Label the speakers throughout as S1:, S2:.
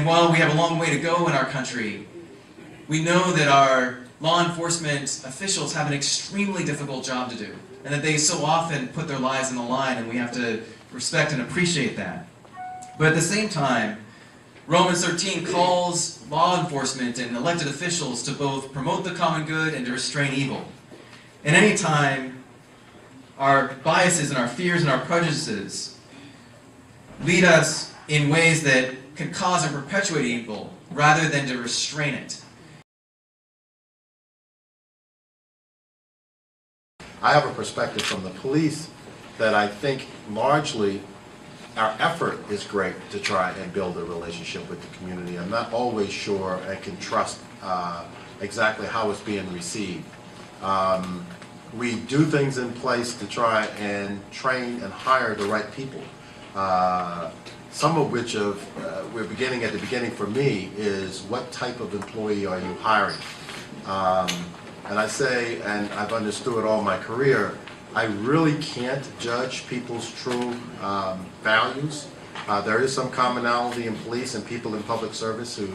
S1: And while we have a long way to go in our country, we know that our law enforcement officials have an extremely difficult job to do, and that they so often put their lives on the line, and we have to respect and appreciate that. But at the same time, Romans 13 calls law enforcement and elected officials to both promote the common good and to restrain evil. And any time our biases and our fears and our prejudices lead us in ways that can cause or perpetuate evil rather than to restrain it.
S2: I have a perspective from the police that I think largely our effort is great to try and build a relationship with the community. I'm not always sure and can trust exactly how it's being received. We do things in place to try and train and hire the right people. Some of which we're beginning at the beginning for me is what type of employee are you hiring? And I say, and I've understood all my career, I really can't judge people's true values. There is some commonality in police and people in public service who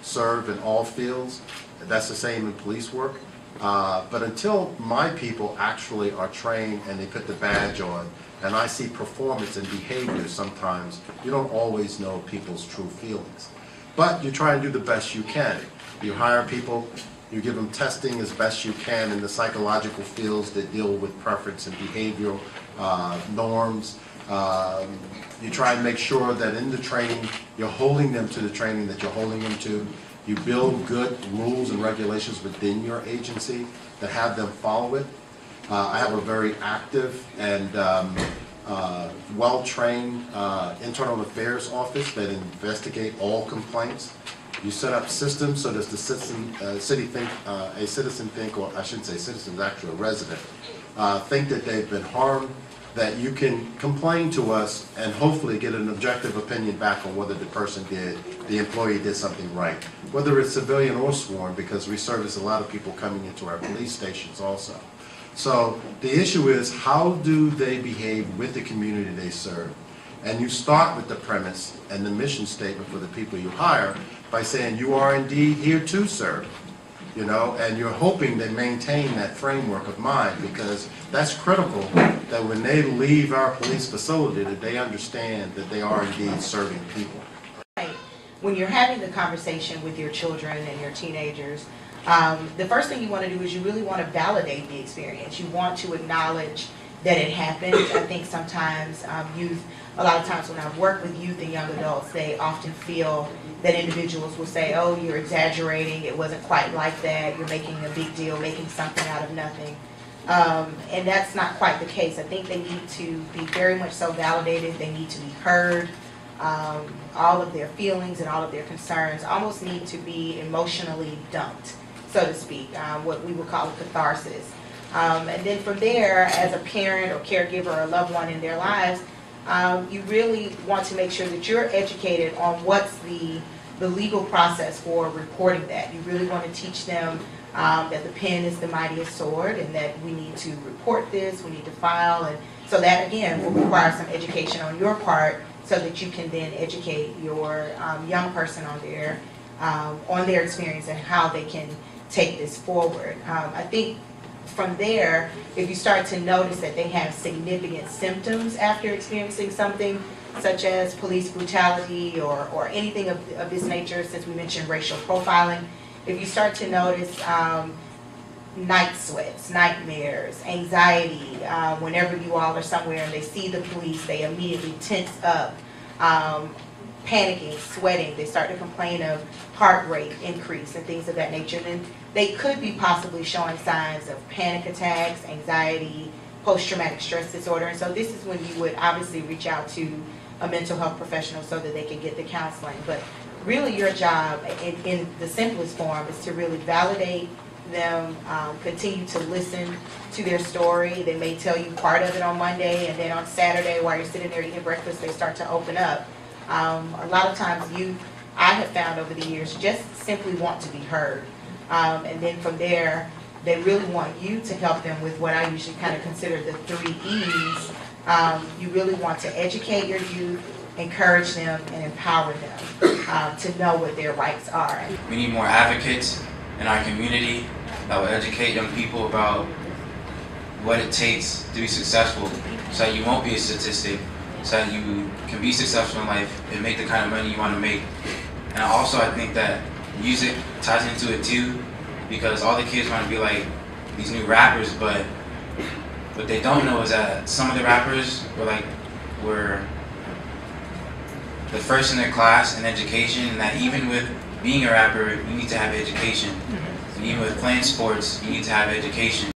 S2: serve in all fields. That's the same in police work. But until my people actually are trained and they put the badge on, and I see performance and behavior sometimes, you don't always know people's true feelings. But you try and do the best you can. You hire people, you give them testing as best you can in the psychological fields that deal with preference and behavioral norms. You try and make sure that in the training, you're holding them to the training that you're holding them to. You build good rules and regulations within your agency that have them follow it. I have a very active and well-trained internal affairs office that investigate all complaints. You set up systems so that the citizen, or I shouldn't say citizens, actually a resident, think that they've been harmed, that you can complain to us and hopefully get an objective opinion back on whether the employee did something right. Whether it's civilian or sworn, because we service a lot of people coming into our police stations also. So the issue is, how do they behave with the community they serve? And you start with the premise and the mission statement for the people you hire by saying you are indeed here to serve, you know, and you're hoping they maintain that framework of mind, because that's critical that when they leave our police facility that they understand that they are indeed serving people.
S3: Right. When you're having the conversation with your children and your teenagers, the first thing you want to do is you really want to validate the experience. You want to acknowledge that it happened. I think sometimes youth, a lot of times when I've worked with youth and young adults, they often feel that individuals will say, oh, you're exaggerating, it wasn't quite like that, you're making a big deal, making something out of nothing. And that's not quite the case. I think they need to be very much so validated, they need to be heard. All of their feelings and all of their concerns almost need to be emotionally dumped, so to speak, what we would call a catharsis. And then from there, as a parent or caregiver or loved one in their lives, you really want to make sure that you're educated on what's the legal process for reporting that. You really want to teach them that the pen is the mightiest sword, and that we need to report this, we need to file, and so that again will require some education on your part, so that you can then educate your young person on their experience and how they can take this forward. I think from there, if you start to notice that they have significant symptoms after experiencing something such as police brutality or anything of this nature, since we mentioned racial profiling, if you start to notice night sweats, nightmares, anxiety, whenever you all are somewhere and they see the police, they immediately tense up, panicking, sweating, they start to complain of heart rate increase and things of that nature, then they could be possibly showing signs of panic attacks, anxiety, post-traumatic stress disorder. And so this is when you would obviously reach out to a mental health professional so that they can get the counseling. But really your job in the simplest form is to really validate them, continue to listen to their story. They may tell you part of it on Monday, and then on Saturday while you're sitting there eating breakfast, they start to open up. A lot of times I have found over the years, just simply want to be heard. And then from there, they really want you to help them with what I usually kind of consider the 3 E's. You really want to educate your youth, encourage them and empower them to know what their rights are.
S4: We need more advocates in our community that will educate young people about what it takes to be successful, so that you won't be a statistic, so that you can be successful in life and make the kind of money you want to make. And also I think that music ties into it too, because all the kids want to be like these new rappers, but what they don't know is that some of the rappers were the first in their class in education, and that even with being a rapper, you need to have education. And even with playing sports, you need to have education.